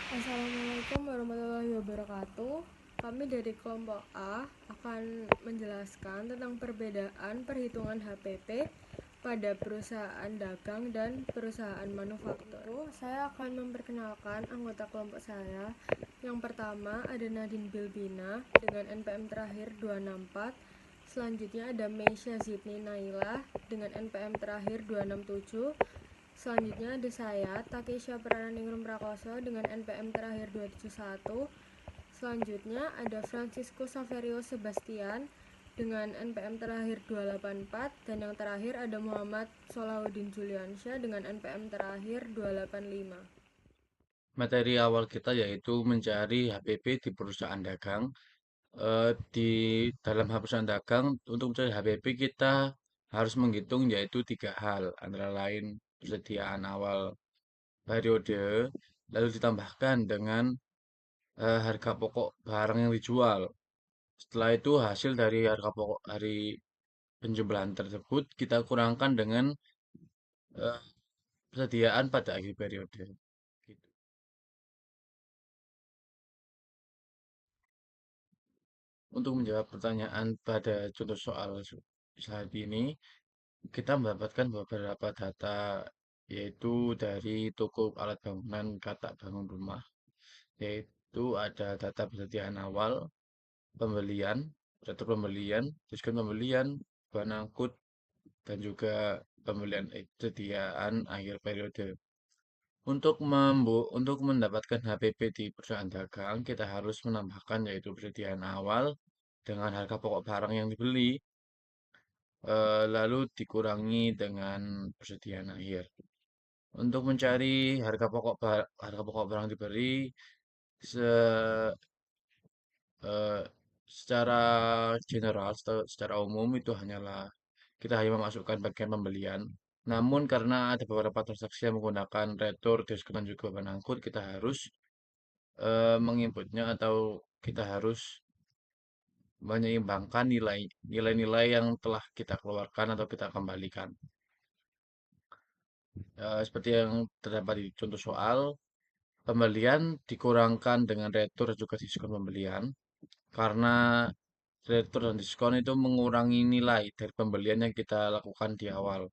Assalamualaikum warahmatullahi wabarakatuh. Kami dari kelompok A akan menjelaskan tentang perbedaan perhitungan HPP pada perusahaan dagang dan perusahaan manufaktur. Saya akan memperkenalkan anggota kelompok saya. Yang pertama ada Nadine Bilbina dengan NPM terakhir 264. Selanjutnya ada Meisha Zidni Naila dengan NPM terakhir 267. Selanjutnya ada saya, Takesha Prananingrum Prakoso dengan NPM terakhir 271. Selanjutnya ada Francisco Saverio Sebastian dengan NPM terakhir 284. Dan yang terakhir ada Muhammad Solahuddin Juliansyah dengan NPM terakhir 285. Materi awal kita yaitu mencari HPP di perusahaan dagang. Di dalam perusahaan dagang, untuk mencari HPP kita harus menghitung yaitu tiga hal, antara lain persediaan awal periode, lalu ditambahkan dengan harga pokok barang yang dijual. Setelah itu hasil dari harga pokok dari penjumlahan tersebut kita kurangkan dengan eh, persediaan pada akhir periode. Gitu. Untuk menjawab pertanyaan pada contoh soal slide ini, kita mendapatkan beberapa data yaitu dari toko alat bangunan Kata Bangun Rumah, yaitu ada data persediaan awal, pembelian, data pembelian, diskon pembelian, bahan angkut, dan juga persediaan akhir periode. Untuk mendapatkan HPP di perusahaan dagang, kita harus menambahkan yaitu persediaan awal dengan harga pokok barang yang dibeli, lalu dikurangi dengan persediaan akhir. Untuk mencari harga pokok barang dibeli se eh, secara general atau secara umum itu hanyalah kita hanya memasukkan bagian pembelian. Namun karena ada beberapa transaksi yang menggunakan retur, diskon dan juga bahan angkut, kita harus menginputnya atau kita harus menyeimbangkan nilai-nilai yang telah kita keluarkan atau kita kembalikan. Seperti yang terdapat di contoh soal, pembelian dikurangkan dengan retur dan juga diskon pembelian karena retur dan diskon itu mengurangi nilai dari pembelian yang kita lakukan di awal.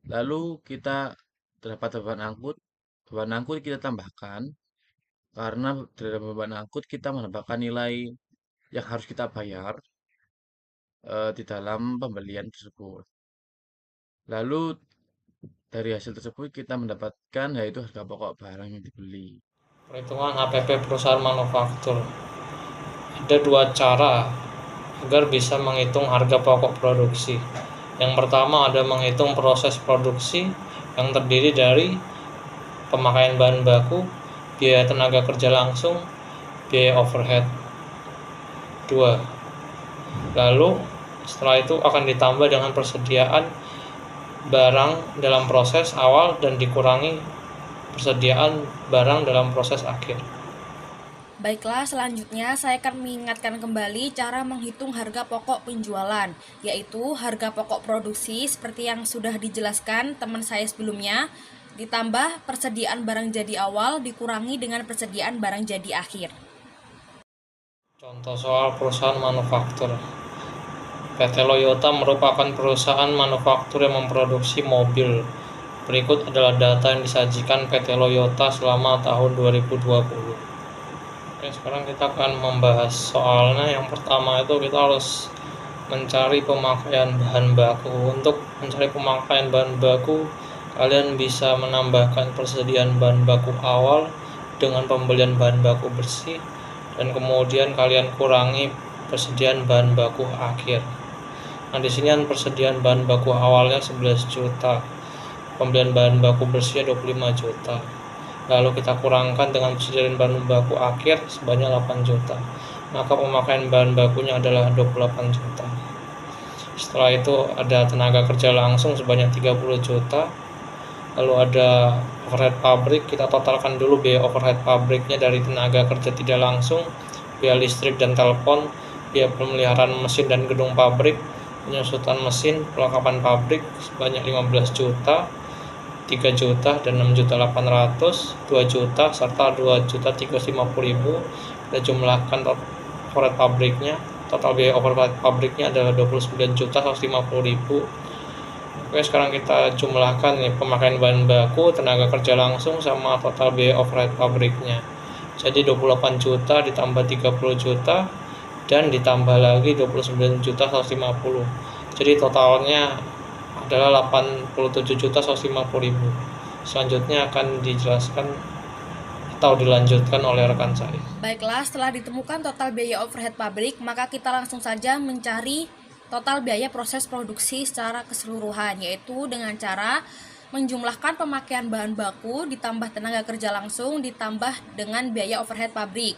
Lalu kita terdapat beban angkut kita tambahkan karena dari beban angkut kita menambahkan nilai yang harus kita bayar di dalam pembelian tersebut. Lalu dari hasil tersebut kita mendapatkan yaitu harga pokok barang yang dibeli. Perhitungan HPP perusahaan manufaktur. Ada dua cara agar bisa menghitung harga pokok produksi. Yang pertama ada menghitung proses produksi yang terdiri dari pemakaian bahan baku, biaya tenaga kerja langsung, biaya overhead. 2. Lalu setelah itu akan ditambah dengan persediaan barang dalam proses awal dan dikurangi persediaan barang dalam proses akhir. Baiklah, selanjutnya saya akan mengingatkan kembali cara menghitung harga pokok penjualan, yaitu harga pokok produksi seperti yang sudah dijelaskan teman saya sebelumnya, ditambah persediaan barang jadi awal dikurangi dengan persediaan barang jadi akhir. Contoh soal perusahaan manufaktur. PT Toyota merupakan perusahaan manufaktur yang memproduksi mobil. Berikut adalah data yang disajikan PT Toyota selama tahun 2020. Oke, sekarang kita akan membahas soalnya. Yang pertama itu kita harus mencari pemakaian bahan baku. Untuk mencari pemakaian bahan baku, kalian bisa menambahkan persediaan bahan baku awal dengan pembelian bahan baku bersih, dan kemudian kalian kurangi persediaan bahan baku akhir. Nah, di sini kan persediaan bahan baku awalnya 11 juta, pembelian bahan baku bersihnya 25 juta. Lalu kita kurangkan dengan persediaan bahan baku akhir sebanyak 8 juta. Maka pemakaian bahan bakunya adalah 28 juta. Setelah itu ada tenaga kerja langsung sebanyak 30 juta. Lalu ada overhead pabrik, kita totalkan dulu biaya overhead pabriknya dari tenaga kerja tidak langsung, biaya listrik dan telepon, biaya pemeliharaan mesin dan gedung pabrik, penyusutan mesin, perlengkapan pabrik sebanyak 15 juta, 3 juta dan 6.800.000, 2 juta serta 2.350.000. Kita jumlahkan overhead pabriknya. Total biaya overhead pabriknya adalah 29.150.000. Oke, sekarang kita jumlahkan nih pemakaian bahan baku, tenaga kerja langsung sama total biaya overhead pabriknya. Jadi 28 juta ditambah 30 juta dan ditambah lagi 29.150.000. Jadi totalnya adalah 87.150.000. Selanjutnya akan dijelaskan atau dilanjutkan oleh rekan saya. Baiklah, setelah ditemukan total biaya overhead pabrik, maka kita langsung saja mencari total biaya proses produksi secara keseluruhan, yaitu dengan cara menjumlahkan pemakaian bahan baku ditambah tenaga kerja langsung ditambah dengan biaya overhead pabrik,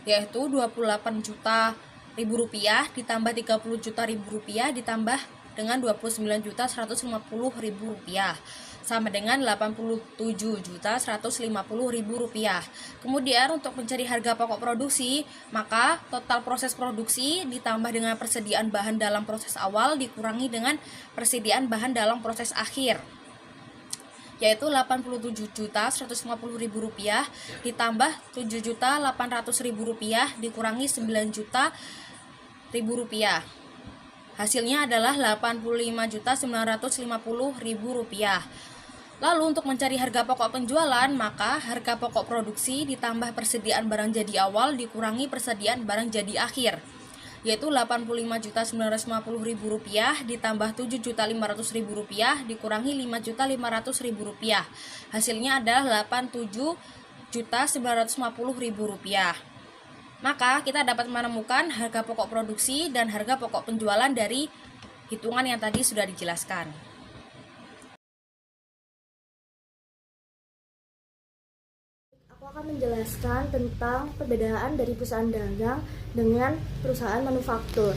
yaitu 28 juta rupiah ditambah 30 juta rupiah ditambah dengan 29.150.000 rupiah, sama dengan 87.150.000 rupiah. Kemudian untuk mencari harga pokok produksi, maka total proses produksi ditambah dengan persediaan bahan dalam proses awal dikurangi dengan persediaan bahan dalam proses akhir, yaitu 87.150.000 rupiah ditambah 7.800.000 rupiah dikurangi 9 juta rupiah. Hasilnya adalah 85.950.000 rupiah. Lalu untuk mencari harga pokok penjualan, maka harga pokok produksi ditambah persediaan barang jadi awal dikurangi persediaan barang jadi akhir, yaitu 85.950.000 rupiah ditambah 7.500.000 rupiah dikurangi 5.500.000 rupiah. Hasilnya adalah 87.950.000 rupiah. Maka kita dapat menemukan harga pokok produksi dan harga pokok penjualan dari hitungan yang tadi sudah dijelaskan. Aku akan menjelaskan tentang perbedaan dari perusahaan dagang dengan perusahaan manufaktur.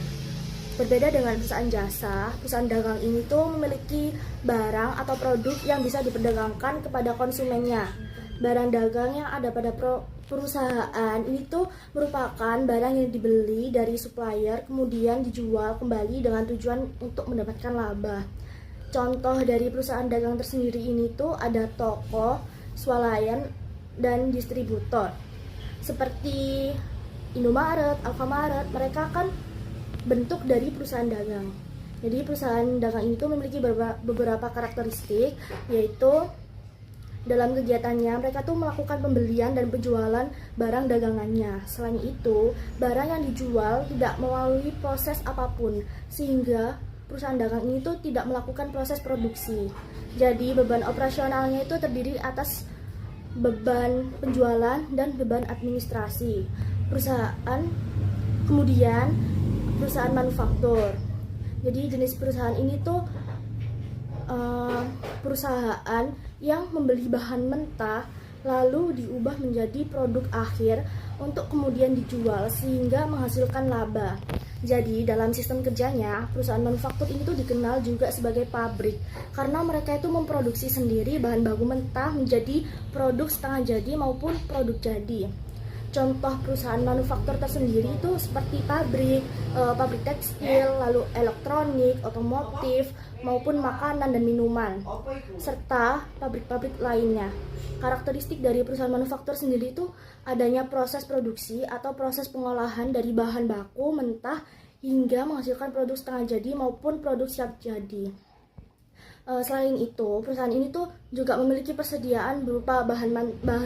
Berbeda dengan perusahaan jasa, perusahaan dagang ini tuh memiliki barang atau produk yang bisa diperdagangkan kepada konsumennya. Barang dagang yang ada pada perusahaan ini tuh merupakan barang yang dibeli dari supplier kemudian dijual kembali dengan tujuan untuk mendapatkan laba. Contoh dari perusahaan dagang tersendiri ini tuh ada toko, swalayan, dan distributor. Seperti Indomaret, Alfamaret, mereka kan bentuk dari perusahaan dagang. Jadi perusahaan dagang ini tuh memiliki beberapa karakteristik, yaitu dalam kegiatannya mereka tuh melakukan pembelian dan penjualan barang dagangannya. Selain itu, barang yang dijual tidak melalui proses apapun, sehingga perusahaan dagang ini tuh tidak melakukan proses produksi. Jadi beban operasionalnya itu terdiri atas beban penjualan dan beban administrasi. Kemudian perusahaan manufaktur. Jadi jenis perusahaan ini tuh perusahaan yang membeli bahan mentah lalu diubah menjadi produk akhir untuk kemudian dijual sehingga menghasilkan laba. Jadi dalam sistem kerjanya, perusahaan manufaktur ini tuh dikenal juga sebagai pabrik karena mereka itu memproduksi sendiri bahan baku mentah menjadi produk setengah jadi maupun produk jadi. Contoh perusahaan manufaktur tersendiri itu seperti pabrik tekstil, lalu elektronik, otomotif, maupun makanan dan minuman, serta pabrik-pabrik lainnya. Karakteristik dari perusahaan manufaktur sendiri itu adanya proses produksi atau proses pengolahan dari bahan baku mentah hingga menghasilkan produk setengah jadi maupun produk siap jadi. Selain itu, perusahaan ini tuh juga memiliki persediaan berupa bahan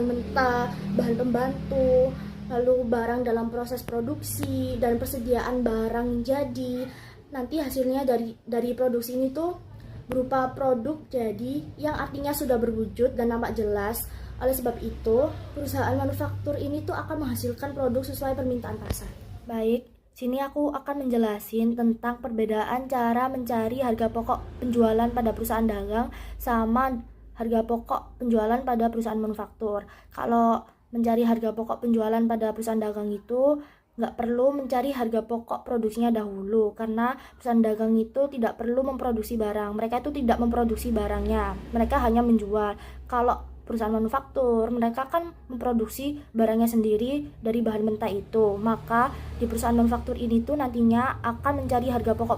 mentah, bahan pembantu, lalu barang dalam proses produksi dan persediaan barang jadi. Nanti hasilnya dari produksi ini tuh berupa produk jadi yang artinya sudah berwujud dan nampak jelas. Oleh sebab itu, perusahaan manufaktur ini tuh akan menghasilkan produk sesuai permintaan pasar. Baik, sini aku akan menjelasin tentang perbedaan cara mencari harga pokok penjualan pada perusahaan dagang sama harga pokok penjualan pada perusahaan manufaktur. Kalau mencari harga pokok penjualan pada perusahaan dagang itu nggak perlu mencari harga pokok produksinya dahulu, karena perusahaan dagang itu tidak perlu memproduksi barang. Mereka itu tidak memproduksi barangnya, mereka hanya menjual. Kalau perusahaan manufaktur, mereka kan memproduksi barangnya sendiri dari bahan mentah itu. Maka di perusahaan manufaktur ini tuh nantinya akan mencari harga pokok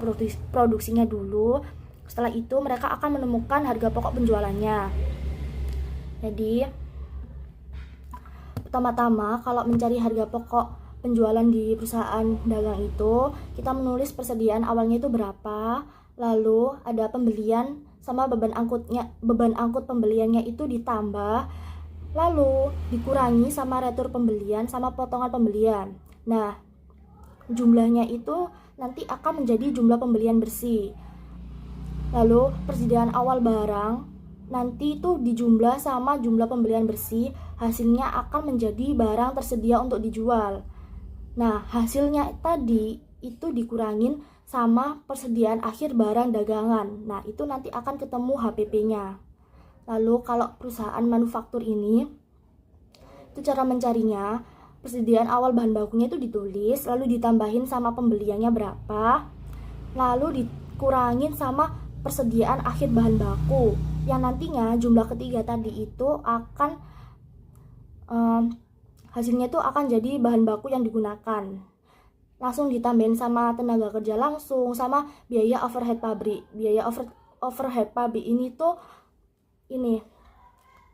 produksinya dulu, Setelah itu mereka akan menemukan harga pokok penjualannya. Jadi pertama-tama kalau mencari harga pokok penjualan di perusahaan dagang itu, kita menulis persediaan awalnya itu berapa, lalu ada pembelian sama beban angkut pembeliannya itu ditambah, lalu dikurangi sama retur pembelian sama potongan pembelian. Nah, jumlahnya itu nanti akan menjadi jumlah pembelian bersih. Lalu persediaan awal barang nanti itu dijumlah sama jumlah pembelian bersih, hasilnya akan menjadi barang tersedia untuk dijual. Nah, hasilnya tadi itu dikurangin sama persediaan akhir barang dagangan. Nah, itu nanti akan ketemu HPP-nya. Lalu kalau perusahaan manufaktur ini, itu cara mencarinya, persediaan awal bahan bakunya itu ditulis, lalu ditambahin sama pembeliannya berapa, lalu dikurangin sama persediaan akhir bahan baku, yang nantinya jumlah ketiga tadi itu akan hasilnya itu akan jadi bahan baku yang digunakan. Langsung ditambahin sama tenaga kerja langsung sama biaya overhead pabrik. Biaya overhead pabrik ini tuh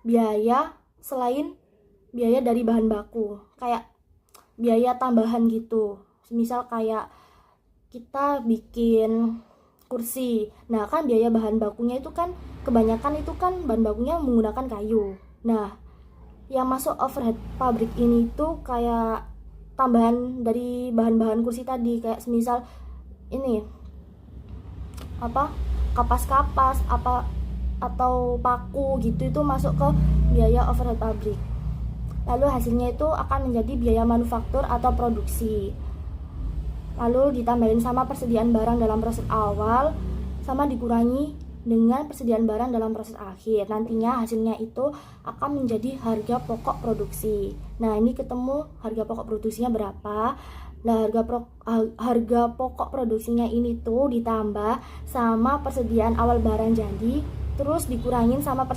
biaya selain biaya dari bahan baku, kayak biaya tambahan gitu. Misal kayak kita bikin kursi, nah kan biaya bahan bakunya itu kan kebanyakan itu kan bahan bakunya menggunakan kayu. Nah, yang masuk overhead pabrik ini tuh kayak tambahan dari bahan-bahan kursi tadi, kayak semisal kapas-kapas atau paku gitu, itu masuk ke biaya overhead pabrik. Lalu hasilnya itu akan menjadi biaya manufaktur atau produksi. Lalu ditambahin sama persediaan barang dalam proses awal sama dikurangi dengan persediaan barang dalam proses akhir. Nantinya hasilnya itu akan menjadi harga pokok produksi. Nah, ini ketemu harga pokok produksinya berapa. Nah, harga pokok produksinya ini tuh ditambah sama persediaan awal barang jadi, terus dikurangin sama